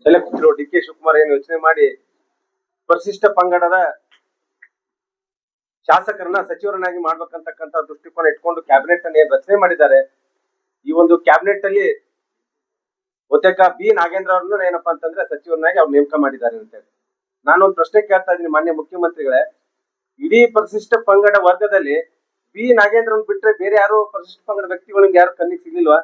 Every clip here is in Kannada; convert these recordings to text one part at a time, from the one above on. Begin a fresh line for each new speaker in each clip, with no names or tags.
ಸೆಲೆಕ್ಟ್ ಡಿ ಕೆ ಶಿವಕುಮಾರ್ ಏನು ಯೋಚನೆ ಮಾಡಿ ಪರಿಶಿಷ್ಟ ಪಂಗಡದ ಶಾಸಕರನ್ನ ಸಚಿವರನ್ನಾಗಿ ಮಾಡ್ಬೇಕಂತಕ್ಕಂತ ದೃಷ್ಟಿಕೋನ ಇಟ್ಕೊಂಡು ಕ್ಯಾಬಿನೆಟ್ ಅನ್ನು ಏನ್ ರಚನೆ ಮಾಡಿದ್ದಾರೆ. ಈ ಒಂದು ಕ್ಯಾಬಿನೆಟ್ ಅಲ್ಲಿ ಒತ್ತಕ ಬಿ ನಾಗೇಂದ್ರ ಅವ್ರನ್ನ ಏನಪ್ಪಾ ಅಂತಂದ್ರೆ ಸಚಿವರನ್ನಾಗಿ ಅವ್ರು ನೇಮಕ ಮಾಡಿದ್ದಾರೆ ಅಂತ ಹೇಳಿ ನಾನೊಂದು ಪ್ರಶ್ನೆ ಕೇಳ್ತಾ ಇದ್ದೀನಿ ಮಾನ್ಯ ಮುಖ್ಯಮಂತ್ರಿಗಳೇ. ಇಡೀ ಪರಿಶಿಷ್ಟ ಪಂಗಡ ವರ್ಗದಲ್ಲಿ ಬಿ ನಾಗೇಂದ್ರನ್ ಬಿಟ್ರೆ ಬೇರೆ ಯಾರು ಪರಿಶಿಷ್ಟ ಪಂಗಡ ವ್ಯಕ್ತಿಗಳಿಗೆ ಯಾರು ಕಣ್ಣಿಗೆ ಸಿಗ್ಲಿಲ್ವಾ?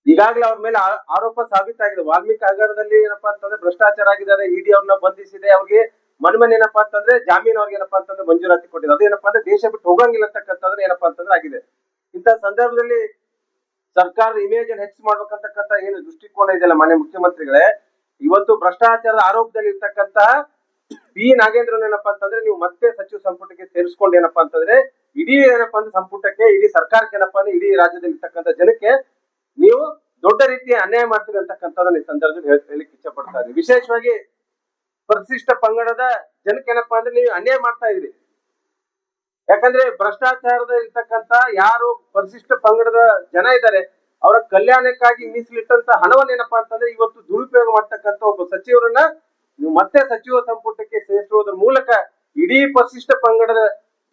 ಈಗಾಗಲೇ ಅವ್ರ ಮೇಲೆ ಆರೋಪ ಸಾಬೀತಾಗಿದೆ. ವಾಲ್ಮೀಕಿ ಹಗರಣದಲ್ಲಿ ಏನಪ್ಪಾ ಅಂತಂದ್ರೆ ಭ್ರಷ್ಟಾಚಾರ ಆಗಿದ್ದಾರೆ. ಇಡಿ ಅವ್ರನ್ನ ಬಂಧಿಸಿದೆ. ಅವ್ರಿಗೆ ಮನ್ಮನ್ ಏನಪ್ಪಾ ಅಂತಂದ್ರೆ ಜಾಮೀನ್ ಅವ್ರಿಗೆ ಏನಪ್ಪಾ ಅಂತಂದ್ರೆ ಮಂಜೂರಾತಿ ಕೊಟ್ಟಿದೆ. ಅದೇನಪ್ಪಾ ಅಂದ್ರೆ ದೇಶ ಬಿಟ್ಟು ಹೋಗಂಗಿಲ್ಲ ಅಂತಕ್ಕಂಥದ್ರೆ ಏನಪ್ಪಾ ಅಂತಂದ್ರೆ ಆಗಿದೆ. ಇಂಥ ಸಂದರ್ಭದಲ್ಲಿ ಸರ್ಕಾರದ ಇಮೇಜ್ ಅನ್ನು ಹೆಚ್ಚು ಮಾಡ್ಬೇಕಂತಕ್ಕಂಥ ಏನು ದೃಷ್ಟಿಕೋನ ಇದೆಯಲ್ಲ ಮಾನ್ಯ ಮುಖ್ಯಮಂತ್ರಿಗಳೇ, ಇವತ್ತು ಭ್ರಷ್ಟಾಚಾರದ ಆರೋಪದಲ್ಲಿ ಇರ್ತಕ್ಕಂಥ ಬಿ ನಾಗೇಂದ್ರನ್ ಏನಪ್ಪಾ ಅಂತಂದ್ರೆ ನೀವು ಮತ್ತೆ ಸಚಿವ ಸಂಪುಟಕ್ಕೆ ಸೇರಿಸ್ಕೊಂಡು ಏನಪ್ಪಾ ಅಂತಂದ್ರೆ ಇಡೀ ಏನಪ್ಪಾ ಅಂದ್ರೆ ಸಂಪುಟಕ್ಕೆ ಇಡೀ ಸರ್ಕಾರಕ್ಕೆ ಏನಪ್ಪಾ ಅಂದ್ರೆ ಇಡೀ ರಾಜ್ಯದಲ್ಲಿ ಇರ್ತಕ್ಕಂಥ ಜನಕ್ಕೆ ನೀವು ದೊಡ್ಡ ರೀತಿಯ ಅನ್ಯಾಯ ಮಾಡ್ತೀರಿ ಅಂತಕ್ಕಂಥದ್ದನ್ನ ಈ ಸಂದರ್ಭದಲ್ಲಿ ಹೇಳಿಕ್ಕೆ ಇಚ್ಛೆ ಪಡ್ತಾ ಇದ್ದೀವಿ. ವಿಶೇಷವಾಗಿ ಪರಿಶಿಷ್ಟ ಪಂಗಡದ ಜನಕ್ಕೆ ಏನಪ್ಪಾ ಅಂದ್ರೆ ನೀವು ಅನ್ಯಾಯ ಮಾಡ್ತಾ ಇದ್ರಿ. ಯಾಕಂದ್ರೆ ಭ್ರಷ್ಟಾಚಾರದ ಇರ್ತಕ್ಕಂಥ ಯಾರು ಪರಿಶಿಷ್ಟ ಪಂಗಡದ ಜನ ಇದ್ದಾರೆ ಅವರ ಕಲ್ಯಾಣಕ್ಕಾಗಿ ಮೀಸಲಿಟ್ಟಂತ ಹಣವನ್ನ ಏನಪ್ಪಾ ಅಂತಂದ್ರೆ ಇವತ್ತು ದುರುಪಯೋಗ ಮಾಡ್ತಕ್ಕಂಥ ಒಬ್ಬ ಸಚಿವರನ್ನ ನೀವು ಮತ್ತೆ ಸಚಿವ ಸಂಪುಟಕ್ಕೆ ಸೇರಿಸುವುದರ ಮೂಲಕ ಇಡೀ ಪರಿಶಿಷ್ಟ ಪಂಗಡದ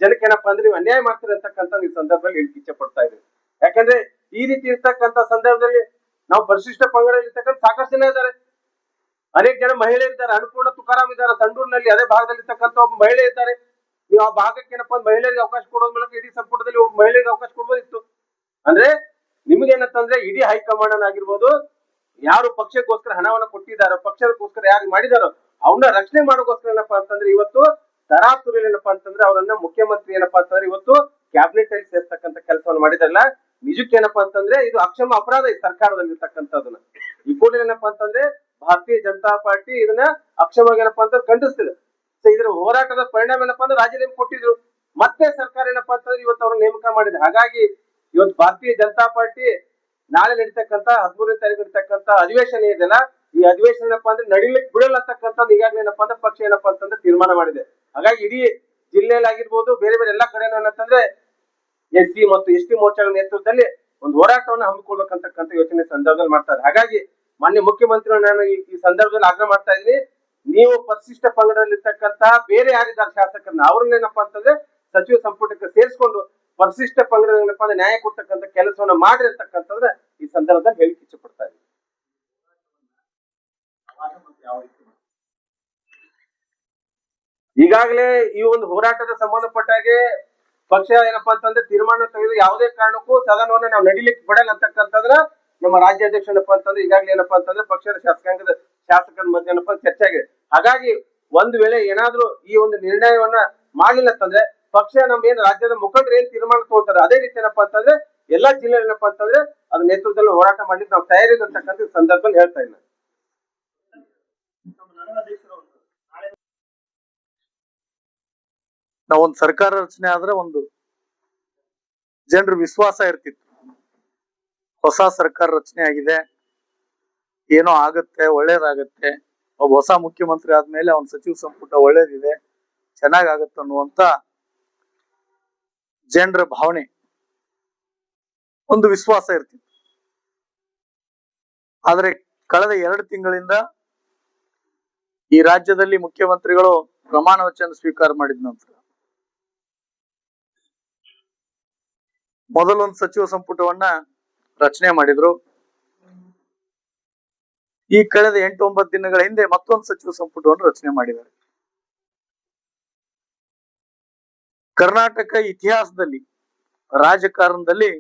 ಜನಕ್ಕೆ ಏನಪ್ಪಾ ಅಂದ್ರೆ ನೀವು ಅನ್ಯಾಯ ಮಾಡ್ತೀರಿ ಅಂತಕ್ಕಂಥ ಈ ಸಂದರ್ಭದಲ್ಲಿ ಹೇಳಿಕ್ಕೆ ಇಚ್ಛೆ ಪಡ್ತಾ ಇದ್ದೀವಿ. ಯಾಕಂದ್ರೆ ಈ ರೀತಿ ಇರ್ತಕ್ಕಂಥ ಸಂದರ್ಭದಲ್ಲಿ ನಾವು ಪರಿಶಿಷ್ಟ ಪಂಗಡದಲ್ಲಿ ಇರ್ತಕ್ಕಂಥ ಸಾಕಷ್ಟು ಜನ ಇದ್ದಾರೆ. ಅನೇಕ ಜನ ಮಹಿಳೆ ಇದ್ದಾರೆ. ಅನ್ನಪೂರ್ಣ ತುಕಾರಾಮ್ ಇದ್ದಾರೆ ಸಂಡೂರಿನಲ್ಲಿ. ಅದೇ ಭಾಗದಲ್ಲಿ ಇರ್ತಕ್ಕಂಥ ಒಬ್ಬ ಮಹಿಳೆ ಇದ್ದಾರೆ. ನೀವು ಆ ಭಾಗಕ್ಕೆ ಏನಪ್ಪಾ ಮಹಿಳೆಯರಿಗೆ ಅವಕಾಶ ಕೊಡೋದ್ ಮೂಲಕ ಇಡೀ ಸಂಪುಟದಲ್ಲಿ ಒಬ್ಬ ಮಹಿಳೆಗೆ ಅವಕಾಶ ಕೊಡ್ಬೋದಿತ್ತು. ಅಂದ್ರೆ ನಿಮ್ಗೆ ಏನಂತಂದ್ರೆ ಇಡೀ ಹೈಕಮಾಂಡ್ ಆಗಿರ್ಬೋದು, ಯಾರು ಪಕ್ಷಕ್ಕೋಸ್ಕರ ಹಣವನ್ನ ಕೊಟ್ಟಿದ್ದಾರೋ, ಪಕ್ಷಕ್ಕೋಸ್ಕರ ಯಾರು ಮಾಡಿದಾರೋ ಅವನ್ನ ರಕ್ಷಣೆ ಮಾಡೋಕೋಸ್ಕರ ಏನಪ್ಪಾ ಅಂತಂದ್ರೆ ಇವತ್ತು ತರಾತುರಿ ಏನಪ್ಪಾ ಅಂತಂದ್ರೆ ಅವರನ್ನ ಮುಖ್ಯಮಂತ್ರಿ ಏನಪ್ಪಾ ಅಂತಂದ್ರೆ ಇವತ್ತು ಕ್ಯಾಬಿನೆಟ್ ಅಲ್ಲಿ ಸೇರ್ತಕ್ಕಂಥ ಕೆಲಸವನ್ನು ಮಾಡಿದಾರಲ್ಲ, ನಿಜಕ್ಕೆ ಏನಪ್ಪಾ ಅಂತಂದ್ರೆ ಇದು ಅಕ್ಷಮ ಅಪರಾಧ ಈ ಸರ್ಕಾರದಲ್ಲಿ ಇರ್ತಕ್ಕಂಥದನ್ನ. ಈ ಕೂಡಲೇ ಏನಪ್ಪಾ ಅಂತಂದ್ರೆ ಭಾರತೀಯ ಜನತಾ ಪಾರ್ಟಿ ಇದನ್ನ ಅಕ್ಷಮವಾಗಿ ಏನಪ್ಪಾ ಅಂತ ಖಂಡಿಸ್ತಿದೆ. ಇದ್ರ ಹೋರಾಟದ ಪರಿಣಾಮ ಏನಪ್ಪಾ ಅಂದ್ರೆ ರಾಜೀನಾಮೆ ಕೊಟ್ಟಿದ್ರು. ಮತ್ತೆ ಸರ್ಕಾರ ಏನಪ್ಪಾ ಅಂತಂದ್ರೆ ಇವತ್ತು ಅವ್ರನ್ನ ನೇಮಕ ಮಾಡಿದೆ. ಹಾಗಾಗಿ ಇವತ್ತು ಭಾರತೀಯ ಜನತಾ ಪಾರ್ಟಿ ನಾಳೆ ನಡೀತಕ್ಕಂಥ 13ನೇ ತಾರೀಕು ನಡೀತಕ್ಕಂಥ ಅಧಿವೇಶನ ಇದೆಯಲ್ಲ, ಈ ಅಧಿವೇಶನ ಏನಪ್ಪಾ ಅಂದ್ರೆ ನಡಿಲಿಕ್ಕೆ ಬಿಡಲ್ಲ ಅಂತಕ್ಕಂಥದ್ದು ಈಗಾಗಲೇ ಏನಪ್ಪಾ ಅಂದ್ರೆ ಪಕ್ಷ ಏನಪ್ಪಾ ಅಂತಂದ್ರೆ ತೀರ್ಮಾನ ಮಾಡಿದೆ. ಹಾಗಾಗಿ ಇಡೀ ಜಿಲ್ಲೆಯಲ್ಲಿ ಆಗಿರ್ಬೋದು, ಬೇರೆ ಬೇರೆ ಎಲ್ಲಾ ಕಡೆ ಏನಂತಂದ್ರೆ ಎಸ್ಸಿ ಮತ್ತು ಎಸ್ಟಿ ಮೋರ್ಚಾಗಳ ನೇತೃತ್ವದಲ್ಲಿ ಒಂದು ಹೋರಾಟವನ್ನು ಹಮ್ಮಿಕೊಳ್ಬೇಕಂತಕ್ಕಂಥ ಯೋಚನೆ ಸಂದರ್ಭದಲ್ಲಿ ಮಾಡ್ತಾರೆ. ಹಾಗಾಗಿ ಮಾನ್ಯ ಮುಖ್ಯಮಂತ್ರಿಗಳು ನಾನು ಈ ಸಂದರ್ಭದಲ್ಲಿ ಆಗ್ರಹ ಮಾಡ್ತಾ ಇದ್ದೀನಿ, ನೀವು ಪರಿಶಿಷ್ಟ ಪಂಗಡದಲ್ಲಿ ಇರ್ತಕ್ಕಂಥ ಬೇರೆ ಯಾರಿದ್ದಾರೆ ಶಾಸಕರನ್ನ ಅವ್ರನ್ನೇನಪ್ಪಾ ಅಂತಂದ್ರೆ ಸಚಿವ ಸಂಪುಟಕ್ಕೆ ಸೇರಿಸ್ಕೊಂಡು ಪರಿಶಿಷ್ಟ ಪಂಗಡ ಏನಪ್ಪಾ ಅಂದ್ರೆ ನ್ಯಾಯ ಕೊಡ್ತಕ್ಕಂಥ ಕೆಲಸವನ್ನ ಮಾಡಿ ಅಂತಕ್ಕಂಥದ್ರೆ ಈ ಸಂದರ್ಭದಲ್ಲಿ ಹೇಳಿಕ್ಕೆ ಇಚ್ಛೆ ಪಡ್ತಾ ಇದ್ದೀನಿ. ಈಗಾಗಲೇ ಈ ಒಂದು ಹೋರಾಟದ ಸಂಬಂಧಪಟ್ಟಾಗೆ ಪಕ್ಷ ಏನಪ್ಪಾ ಅಂತಂದ್ರೆ ತೀರ್ಮಾನ ತೆಗೆದು ಯಾವುದೇ ಕಾರಣಕ್ಕೂ ಸದನವನ್ನ ನಾವು ನಡಿಲಿಕ್ಕೆ ಬಿಡಲ್ಲ ಅಂತಕ್ಕಂಥದ್ರ ನಮ್ಮ ರಾಜ್ಯಾಧ್ಯಕ್ಷ ಏನಪ್ಪಾ ಅಂತಂದ್ರೆ ಈಗಾಗಲೇ ಏನಪ್ಪಾ ಅಂತಂದ್ರೆ ಪಕ್ಷದ ಶಾಸಕರ ಮಧ್ಯೆ ಏನಪ್ಪಾ ಚರ್ಚೆ ಆಗಿದೆ. ಹಾಗಾಗಿ ಒಂದು ವೇಳೆ ಏನಾದ್ರೂ ಈ ಒಂದು ನಿರ್ಣಯವನ್ನ ಮಾಡಲಿಲ್ಲ ಅಂತಂದ್ರೆ ಪಕ್ಷ ನಮ್ಮ ಏನ್ ರಾಜ್ಯದ ಮುಖಂಡರು ಏನ್ ತೀರ್ಮಾನ ತಗೊಳ್ತಾರೆ ಅದೇ ರೀತಿ ಏನಪ್ಪಾ ಅಂತಂದ್ರೆ ಎಲ್ಲಾ ಜಿಲ್ಲೆ ಏನಪ್ಪಾ ಅಂತಂದ್ರೆ ಅದ್ರ ನೇತೃತ್ವದಲ್ಲಿ ಹೋರಾಟ ಮಾಡ್ಲಿಕ್ಕೆ ನಾವು ತಯಾರಿ ಅಂತಕ್ಕಂಥ ಸಂದರ್ಭದಲ್ಲಿ ಹೇಳ್ತಾ ಇದ್ದೀನಿ.
ನಾವೊಂದು ಸರ್ಕಾರ ರಚನೆ ಆದ್ರೆ ಒಂದು ಜನರ ವಿಶ್ವಾಸ ಇರ್ತಿತ್ತು. ಹೊಸ ಸರ್ಕಾರ ರಚನೆ ಆಗಿದೆ, ಏನೋ ಆಗತ್ತೆ, ಒಳ್ಳೇದಾಗತ್ತೆ, ಒಬ್ಬ ಹೊಸ ಮುಖ್ಯಮಂತ್ರಿ ಆದ್ಮೇಲೆ ಅವನ ಸಚಿವ ಸಂಪುಟ ಒಳ್ಳೇದಿದೆ, ಚೆನ್ನಾಗಾಗತ್ತೆ ಅನ್ನುವಂತ ಜನರ ಭಾವನೆ, ಒಂದು ವಿಶ್ವಾಸ ಇರ್ತಿತ್ತು. ಆದ್ರೆ ಕಳೆದ 2 ತಿಂಗಳಿಂದ ಈ ರಾಜ್ಯದಲ್ಲಿ ಮುಖ್ಯಮಂತ್ರಿಗಳು ಪ್ರಮಾಣ ವಚನ ಸ್ವೀಕಾರ ಮಾಡಿದ ನಂತರ ಮೊದಲೊಂದು ಸಚಿವ ಸಂಪುಟವನ್ನ ರಚನೆ ಮಾಡಿದ್ರು. ಈ ಕಳೆದ 8-9 ದಿನಗಳ ಹಿಂದೆ ಮತ್ತೊಂದು ಸಚಿವ ಸಂಪುಟವನ್ನು ರಚನೆ ಮಾಡಿದ್ದಾರೆ. ಕರ್ನಾಟಕ ಇತಿಹಾಸದಲ್ಲಿ ರಾಜಕಾರಣದಲ್ಲಿ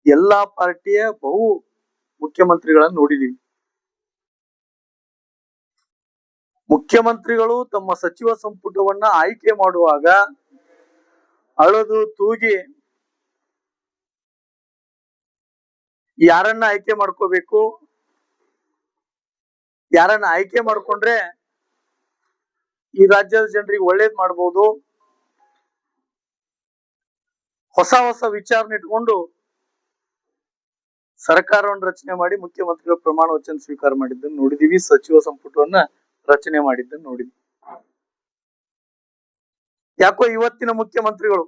ಎಲ್ಲಾ ಪಾರ್ಟಿಯ ಬಹು ಮುಖ್ಯಮಂತ್ರಿಗಳನ್ನು ನೋಡಿದೀವಿ. ಮುಖ್ಯಮಂತ್ರಿಗಳು ತಮ್ಮ ಸಚಿವ ಸಂಪುಟವನ್ನ ಆಯ್ಕೆ ಮಾಡುವಾಗ ಅಳದು ತೂಗಿ ಯಾರನ್ನ ಆಯ್ಕೆ ಮಾಡ್ಕೋಬೇಕು, ಯಾರನ್ನ ಆಯ್ಕೆ ಮಾಡ್ಕೊಂಡ್ರೆ ಈ ರಾಜ್ಯದ ಜನರಿಗೆ ಒಳ್ಳೇದ್ ಮಾಡ್ಬೋದು, ಹೊಸ ಹೊಸ ವಿಚಾರನ ಇಟ್ಕೊಂಡು ಸರ್ಕಾರವನ್ನು ರಚನೆ ಮಾಡಿ ಮುಖ್ಯಮಂತ್ರಿಗಳು ಪ್ರಮಾಣ ವಚನ ಸ್ವೀಕಾರ ಮಾಡಿದ್ದನ್ನು ನೋಡಿದೀವಿ. ಸಚಿವ ಸಂಪುಟವನ್ನ ರಚನೆ ಮಾಡಿದ್ದನ್ನು ನೋಡಿದ್ವಿ. ಯಾಕೋ ಇವತ್ತಿನ ಮುಖ್ಯಮಂತ್ರಿಗಳು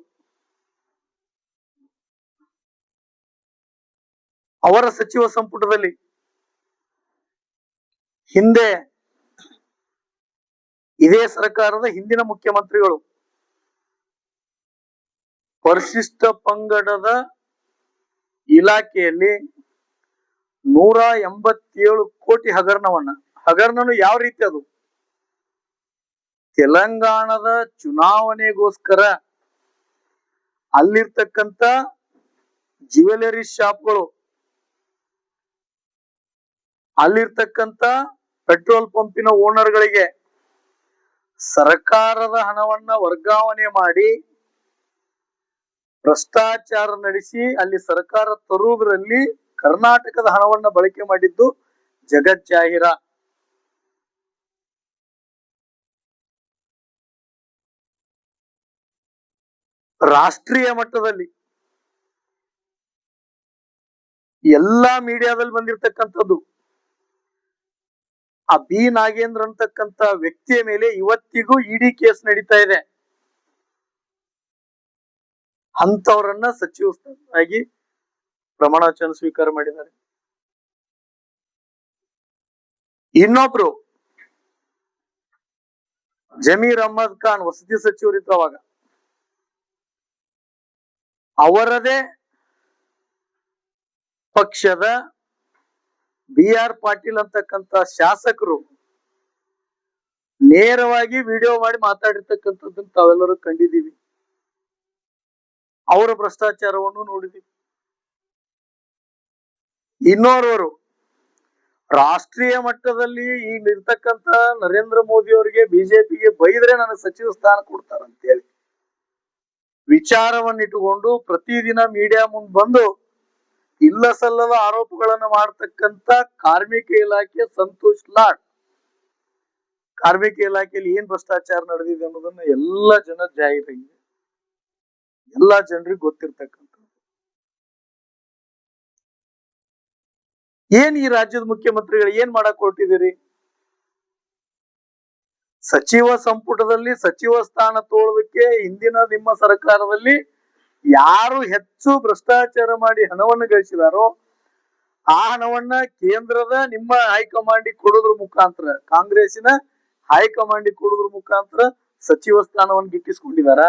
ಅವರ ಸಚಿವ ಸಂಪುಟದಲ್ಲಿ ಹಿಂದೆ ಇದೇ ಸರ್ಕಾರದ ಹಿಂದಿನ ಮುಖ್ಯಮಂತ್ರಿಗಳು ಪರಿಶಿಷ್ಟ ಪಂಗಡದ ಇಲಾಖೆಯಲ್ಲಿ 187 ಕೋಟಿ ಹಗರಣನು ಯಾವ ರೀತಿ ಅದು ತೆಲಂಗಾಣದ ಚುನಾವಣೆಗೋಸ್ಕರ ಅಲ್ಲಿರ್ತಕ್ಕಂಥ ಜ್ಯುವೆಲರಿ ಶಾಪ್ಗಳು, ಅಲ್ಲಿರ್ತಕ್ಕಂಥ ಪೆಟ್ರೋಲ್ ಪಂಪಿನ ಓನರ್ಗಳಿಗೆ ಸರ್ಕಾರದ ಹಣವನ್ನ ವರ್ಗಾವಣೆ ಮಾಡಿ ಭ್ರಷ್ಟಾಚಾರ ನಡೆಸಿ ಅಲ್ಲಿ ಸರ್ಕಾರ ತರುವುದರಲ್ಲಿ ಕರ್ನಾಟಕದ ಹಣವನ್ನ ಬಳಕೆ ಮಾಡಿದ್ದು ಜಗಜ್ಜಾಹಿರ. ರಾಷ್ಟ್ರೀಯ ಮಟ್ಟದಲ್ಲಿ ಎಲ್ಲಾ ಮೀಡಿಯಾದಲ್ಲಿ ಬಂದಿರತಕ್ಕಂಥದ್ದು ಆ ಬಿ ನಾಗೇಂದ್ರ ಅಂತಕ್ಕಂಥ ವ್ಯಕ್ತಿಯ ಮೇಲೆ ಇವತ್ತಿಗೂ ಇಡಿ ಕೇಸ್ ನಡೀತಾ ಇದೆ. ಅಂತವರನ್ನ ಸಚಿವ ಸ್ಥಾನವಾಗಿ ಪ್ರಮಾಣ ವಚನ ಸ್ವೀಕಾರ ಮಾಡಿದ್ದಾರೆ. ಇನ್ನೊಬ್ರು ಜಮೀರ್ ಅಹ್ಮದ್ ಖಾನ್ ವಸತಿ ಸಚಿವರಿದ್ರು ಅವಾಗ, ಅವರದೇ ಪಕ್ಷದ BR ಪಾಟೀಲ್ ಅಂತಕ್ಕಂಥ ಶಾಸಕರು ನೇರವಾಗಿ ವಿಡಿಯೋ ಮಾಡಿ ಮಾತಾಡಿರ್ತಕ್ಕಂಥದ್ದನ್ನು ತಾವೆಲ್ಲರೂ ಕಂಡಿದ್ದೀವಿ. ಅವರ ಭ್ರಷ್ಟಾಚಾರವನ್ನು ನೋಡಿದ್ದೀವಿ. ಇನ್ನೋರ್ವರು ರಾಷ್ಟ್ರೀಯ ಮಟ್ಟದಲ್ಲಿ ಈಗ ಇರ್ತಕ್ಕಂಥ ನರೇಂದ್ರ ಮೋದಿ ಅವರಿಗೆ ಬಿಜೆಪಿಗೆ ಬೈದ್ರೆ ನನಗೆ ಸಚಿವ ಸ್ಥಾನ ಕೊಡ್ತಾರಂತೇಳಿ ವಿಚಾರವನ್ನಿಟ್ಟುಕೊಂಡು ಪ್ರತಿದಿನ ಮೀಡಿಯಾ ಮುಂದೆ ಬಂದು ಇಲ್ಲ ಸಲ್ಲದ ಆರೋಪಗಳನ್ನು ಮಾಡತಕ್ಕಂತ ಕಾರ್ಮಿಕ ಇಲಾಖೆ ಸಂತೋಷ್ ಲಾಡ್, ಕಾರ್ಮಿಕ ಇಲಾಖೆಯಲ್ಲಿ ಏನ್ ಭ್ರಷ್ಟಾಚಾರ ನಡೆದಿದೆ ಅನ್ನೋದನ್ನ ಎಲ್ಲ ಜನ ಜಾಹಿರಾಗಿದೆ, ಎಲ್ಲಾ ಜನರಿಗೆ ಗೊತ್ತಿರ್ತಕ್ಕಂಥ. ಏನ್ ಈ ರಾಜ್ಯದ ಮುಖ್ಯಮಂತ್ರಿಗಳು ಏನ್ ಮಾಡಕ್ ಹೊರಟಿದ್ದೀರಿ? ಸಚಿವ ಸಂಪುಟದಲ್ಲಿ ಸಚಿವ ಸ್ಥಾನ ತೋಳೋದಕ್ಕೆ ಹಿಂದಿನ ನಿಮ್ಮ ಸರ್ಕಾರದಲ್ಲಿ ಯಾರು ಹೆಚ್ಚು ಭ್ರಷ್ಟಾಚಾರ ಮಾಡಿ ಹಣವನ್ನು ಗಳಿಸಿದಾರೋ ಆ ಹಣವನ್ನ ಕೇಂದ್ರದ ನಿಮ್ಮ ಹೈಕಮಾಂಡಿಗೆ ಕೊಡೋದ್ರ ಮುಖಾಂತರ, ಕಾಂಗ್ರೆಸ್ಸಿನ ಹೈಕಮಾಂಡಿಗೆ ಕೊಡೋದ್ರ ಮುಖಾಂತರ ಸಚಿವ ಸ್ಥಾನವನ್ನು ಗಿಟ್ಟಿಸ್ಕೊಂಡಿದಾರ.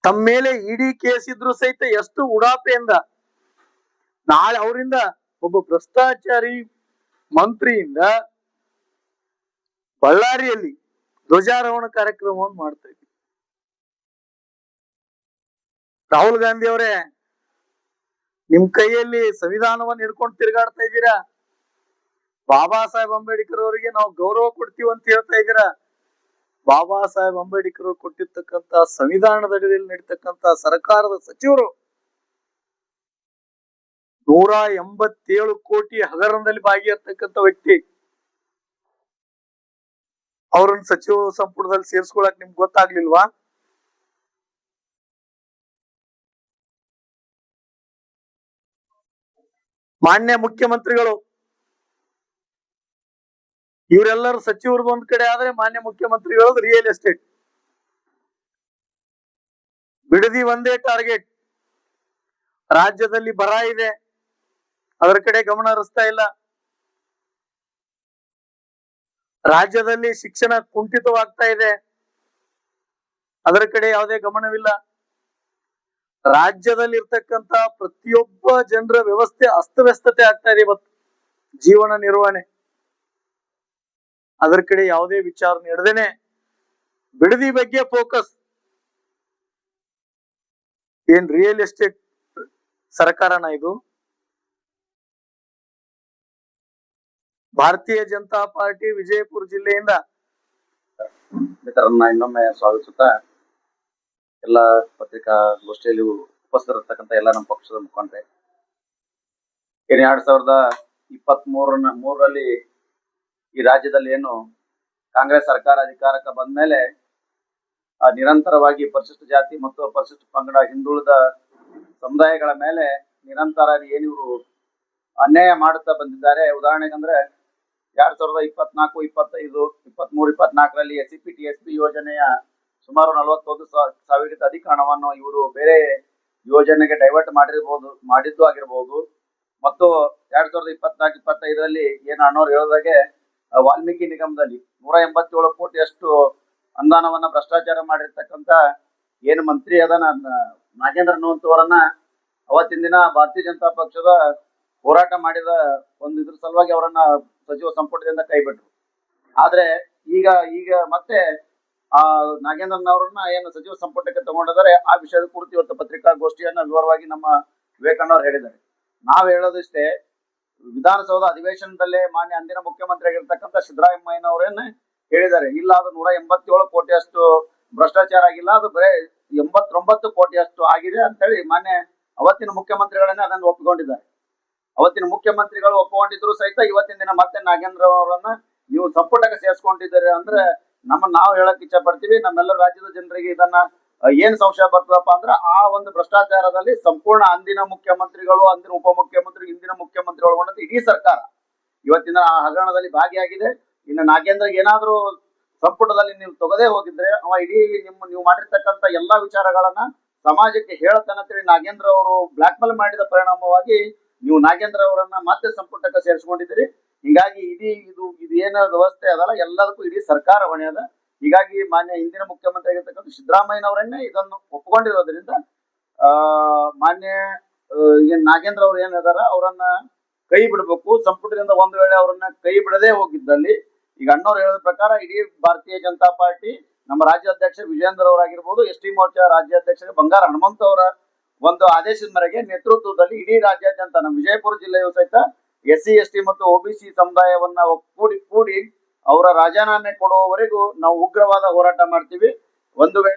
ತಮ್ಮ ಮೇಲೆ ಇಡಿ ಕೇಸ್ ಇದ್ರು ಸಹಿತ ಎಷ್ಟು ಉಡಾಪೆಯಿಂದ ನಾಳೆ ಅವರಿಂದ ಒಬ್ಬ ಭ್ರಷ್ಟಾಚಾರಿ ಮಂತ್ರಿಯಿಂದ ಬಳ್ಳಾರಿಯಲ್ಲಿ ಧ್ವಜಾರೋಹಣ ಕಾರ್ಯಕ್ರಮವನ್ನು ಮಾಡ್ತಾ ಇದ್ದೀವಿ. ರಾಹುಲ್ ಗಾಂಧಿ ಅವರೇ, ನಿಮ್ ಕೈಯಲ್ಲಿ ಸಂವಿಧಾನವನ್ನು ಹಿಡ್ಕೊಂಡು ತಿರುಗಾಡ್ತಾ ಇದ್ದೀರಾ. ಬಾಬಾ ಸಾಹೇಬ್ ಅಂಬೇಡ್ಕರ್ ಅವರಿಗೆ ನಾವು ಗೌರವ ಕೊಡ್ತೀವಿ ಅಂತ ಹೇಳ್ತಾ ಇದ್ದೀರಾ. ಬಾಬಾ ಸಾಹೇಬ್ ಅಂಬೇಡ್ಕರ್ ಅವರು ಕೊಟ್ಟಿರ್ತಕ್ಕಂತ ಸಂವಿಧಾನದ ಅಡಿಯಲ್ಲಿ ನಡೀತಕ್ಕಂತ ಸರ್ಕಾರದ ಸಚಿವರು 187 ಕೋಟಿ ಹಗರಣದಲ್ಲಿ ಭಾಗಿಯಾಗಿರ್ತಕ್ಕಂಥ ವ್ಯಕ್ತಿ, ಅವ್ರನ್ನ ಸಚಿವ ಸಂಪುಟದಲ್ಲಿ ಸೇರಿಸ್ಕೊಳಕ್ ನಿಮ್ಗೆ ಗೊತ್ತಾಗ್ಲಿಲ್ವಾ? ಮಾನ್ಯ ಮುಖ್ಯಮಂತ್ರಿಗಳು ಇವರೆಲ್ಲರೂ ಸಚಿವರದ್ದು ಒಂದ್ ಕಡೆ ಆದ್ರೆ ಮಾನ್ಯ ಮುಖ್ಯಮಂತ್ರಿಗಳದ್ದು ರಿಯಲ್ ಎಸ್ಟೇಟ್, ಬಿಡದಿ ಒಂದೇ ಟಾರ್ಗೆಟ್. ರಾಜ್ಯದಲ್ಲಿ ಬರ ಇದೆ, ಅದರ ಕಡೆ ಗಮನ ಹರಿಸ್ತಾ ಇಲ್ಲ. ರಾಜ್ಯದಲ್ಲಿ ಶಿಕ್ಷಣ ಕುಂಠಿತವಾಗ್ತಾ ಇದೆ, ಅದರ ಕಡೆ ಯಾವುದೇ ಗಮನವಿಲ್ಲ. ರಾಜ್ಯದಲ್ಲಿ ಇರ್ತಕ್ಕಂತ ಪ್ರತಿಯೊಬ್ಬ ಜನರ ವ್ಯವಸ್ಥೆ ಅಸ್ತವ್ಯಸ್ತತೆ ಆಗ್ತಾ ಇದೆ ಇವತ್ತು, ಜೀವನ ನಿರ್ವಹಣೆ, ಅದರ ಕಡೆ ಯಾವುದೇ ವಿಚಾರ ನೀಡದೇನೆ ಬಿಡದಿ ಬಗ್ಗೆ ಫೋಕಸ್. ಏನ್ ರಿಯಲ್ ಎಸ್ಟೇಟ್ ಸರ್ಕಾರನ ಇದು? ಭಾರತೀಯ ಜನತಾ ಪಾರ್ಟಿ ವಿಜಯಪುರ ಜಿಲ್ಲೆಯಿಂದ
ಮಿತ್ರರನ್ನ ಇನ್ನೊಮ್ಮೆ ಸ್ವಾಗತಿಸುತ್ತಾ, ಎಲ್ಲ ಪತ್ರಿಕಾ ಗೋಷ್ಠಿಯಲ್ಲಿ ಉಪಸ್ಥಿತರಿರ್ತಕ್ಕಂಥ ಎಲ್ಲ ನಮ್ಮ ಪಕ್ಷದ ಮುಖಂಡರೆ, ಏನು 2023ರಲ್ಲಿ ಈ ರಾಜ್ಯದಲ್ಲಿ ಏನು ಕಾಂಗ್ರೆಸ್ ಸರ್ಕಾರ ಅಧಿಕಾರಕ್ಕೆ ಬಂದ ಮೇಲೆ ನಿರಂತರವಾಗಿ ಪರಿಶಿಷ್ಟ ಜಾತಿ ಮತ್ತು ಪರಿಶಿಷ್ಟ ಪಂಗಡ ಹಿಂದುಳಿದ ಸಮುದಾಯಗಳ ಮೇಲೆ ನಿರಂತರ ಏನು ಇವರು ಅನ್ಯಾಯ ಮಾಡುತ್ತಾ ಬಂದಿದ್ದಾರೆ. ಉದಾಹರಣೆಗಂದ್ರೆ 2024, 25, 23, 24ರಲ್ಲಿ SCP, TSP ಯೋಜನೆಯ ಸುಮಾರು 41,000 ಅಧಿಕ ಹಣವನ್ನು ಇವರು ಬೇರೆ ಯೋಜನೆಗೆ ಡೈವರ್ಟ್ ಮಾಡಿದ್ದು ಆಗಿರ್ಬೋದು. ಮತ್ತು 2024-25ರಲ್ಲಿ ಏನು ಅಣ್ಣವ್ರು ಹೇಳಿದಾಗೆ ವಾಲ್ಮೀಕಿ ನಿಗಮದಲ್ಲಿ 187 ಕೋಟಿಯಷ್ಟು ಅನುದಾನವನ್ನ ಭ್ರಷ್ಟಾಚಾರ ಮಾಡಿರ್ತಕ್ಕಂಥ ಏನು ಮಂತ್ರಿ ನಾಗೇಂದ್ರ ನೋಂತವರನ್ನ ಅವತ್ತಿನ ದಿನ ಭಾರತೀಯ ಜನತಾ ಪಕ್ಷದ ಹೋರಾಟ ಮಾಡಿದ ಒಂದು ಇದ್ರ ಸಲುವಾಗಿ ಅವರನ್ನ ಸಚಿವ ಸಂಪುಟದಿಂದ ಕೈ ಬಿಟ್ರು. ಆದ್ರೆ ಈಗ ಮತ್ತೆ ಆ ನಾಗೇಂದ್ರನವರನ್ನ ಏನು ಸಚಿವ ಸಂಪುಟಕ್ಕೆ ತಗೊಂಡಿದ್ದಾರೆ, ಆ ವಿಷಯದ ಕುರಿತು ಇವತ್ತು ಪತ್ರಿಕಾಗೋಷ್ಠಿಯನ್ನ ವಿವರವಾಗಿ ನಮ್ಮ ವಿವೇಕಣ್ಣವ್ರು ಹೇಳಿದ್ದಾರೆ. ನಾವ್ ಹೇಳೋದಿಷ್ಟೇ, ವಿಧಾನಸೌಧ ಅಧಿವೇಶನದಲ್ಲೇ ಮಾನ್ಯ ಅಂದಿನ ಮುಖ್ಯಮಂತ್ರಿ ಆಗಿರ್ತಕ್ಕಂಥ ಸಿದ್ದರಾಮಯ್ಯನವರೇನ ಹೇಳಿದ್ದಾರೆ, ಇಲ್ಲ ಅದು 187 ಕೋಟಿಯಷ್ಟು ಭ್ರಷ್ಟಾಚಾರ ಆಗಿಲ್ಲ, ಅದು ಬರೇ 89 ಕೋಟಿಯಷ್ಟು ಆಗಿದೆ ಅಂತ ಹೇಳಿ ಮಾನ್ಯ ಅವತ್ತಿನ ಮುಖ್ಯಮಂತ್ರಿಗಳನ್ನೇ ಅದನ್ನು ಒಪ್ಪಿಕೊಂಡಿದ್ದಾರೆ. ಅವತ್ತಿನ ಮುಖ್ಯಮಂತ್ರಿಗಳು ಒಪ್ಪಿಕೊಂಡಿದ್ರು ಸಹಿತ ಇವತ್ತಿನ ದಿನ ಮತ್ತೆ ನಾಗೇಂದ್ರ ಅವರನ್ನ ನೀವು ಸಂಪುಟಕ್ಕೆ ಸೇರಿಸ್ಕೊಂಡಿದ್ದೀರಿ ಅಂದ್ರೆ ನಾವು ಹೇಳಕ್ ಇಚ್ಛೆ ಪಡ್ತೀವಿ, ನಮ್ಮೆಲ್ಲ ರಾಜ್ಯದ ಜನರಿಗೆ ಇದನ್ನ ಏನ್ ಸಂಶಯ ಬರ್ತದಪ್ಪ ಅಂದ್ರೆ ಆ ಒಂದು ಭ್ರಷ್ಟಾಚಾರದಲ್ಲಿ ಸಂಪೂರ್ಣ ಅಂದಿನ ಮುಖ್ಯಮಂತ್ರಿಗಳು, ಅಂದಿನ ಉಪಮುಖ್ಯಮಂತ್ರಿ, ಇಂದಿನ ಮುಖ್ಯಮಂತ್ರಿಗಳು ಒಳಗೊಂಡಂತೆ ಇಡೀ ಸರ್ಕಾರ ಇವತ್ತಿನ ಆ ಹಗರಣದಲ್ಲಿ ಭಾಗಿಯಾಗಿದೆ. ಇನ್ನು ನಾಗೇಂದ್ರಗೆ ಏನಾದ್ರೂ ಸಂಪುಟದಲ್ಲಿ ನೀವು ತೊಗದೇ ಹೋಗಿದ್ರೆ ಅವ ಇಡೀ ನೀವು ಮಾಡಿರ್ತಕ್ಕಂಥ ಎಲ್ಲಾ ವಿಚಾರಗಳನ್ನ ಸಮಾಜಕ್ಕೆ ಹೇಳತ್ತಂತೇಳಿ ನಾಗೇಂದ್ರ ಅವರು ಬ್ಲಾಕ್ ಮೇಲ್ ಮಾಡಿದ ಪರಿಣಾಮವಾಗಿ ನೀವು ನಾಗೇಂದ್ರ ಅವರನ್ನ ಮತ್ತೆ ಸಂಪುಟಕ್ಕೆ ಸೇರಿಸ್ಕೊಂಡಿದ್ದೀರಿ. ಹೀಗಾಗಿ ಇದು ಏನ ವ್ಯವಸ್ಥೆ ಅದಲ್ಲ, ಎಲ್ಲದಕ್ಕೂ ಇಡೀ ಸರ್ಕಾರ ಹೊಣೆ ಅದ. ಹೀಗಾಗಿ ಮಾನ್ಯ ಹಿಂದಿನ ಮುಖ್ಯಮಂತ್ರಿ ಆಗಿರ್ತಕ್ಕಂಥ ಸಿದ್ದರಾಮಯ್ಯನವರನ್ನೇ ಇದನ್ನು ಒಪ್ಪಿಕೊಂಡಿರೋದ್ರಿಂದ ಮಾನ್ಯ ನಾಗೇಂದ್ರ ಅವ್ರು ಏನಿದಾರ ಅವರನ್ನ ಕೈ ಬಿಡಬೇಕು. ಸಂಪುಟದಿಂದ ಒಂದು ವೇಳೆ ಅವರನ್ನ ಕೈ ಬಿಡದೆ ಹೋಗಿದ್ದಲ್ಲಿ ಈಗ ಅಣ್ಣವ್ರು ಹೇಳೋದ ಪ್ರಕಾರ ಇಡೀ ಭಾರತೀಯ ಜನತಾ ಪಾರ್ಟಿ, ನಮ್ಮ ರಾಜ್ಯಾಧ್ಯಕ್ಷ ವಿಜೇಂದ್ರ ಅವರಾಗಿರ್ಬೋದು, ಎಸ್.ಟಿ ಮೋರ್ಚಾ ರಾಜ್ಯಾಧ್ಯಕ್ಷ ಬಂಗಾರ ಹನುಮಂತ ಅವರ ಒಂದು ಆದೇಶದ ಮೇರೆಗೆ ನೇತೃತ್ವದಲ್ಲಿ ಇಡೀ ರಾಜ್ಯಾದ್ಯಂತ ನಮ್ಮ ವಿಜಯಪುರ ಜಿಲ್ಲೆಯು ಸಹಿತ SC ST ಮತ್ತು OBC ಸಮುದಾಯವನ್ನ ಕೂಡಿ ಅವರ ರಾಜೀನಾಮೆ ಕೊಡುವವರೆಗೂ ನಾವು ಉಗ್ರವಾದ ಹೋರಾಟ ಮಾಡ್ತೀವಿ. ಒಂದು ವೇಳೆ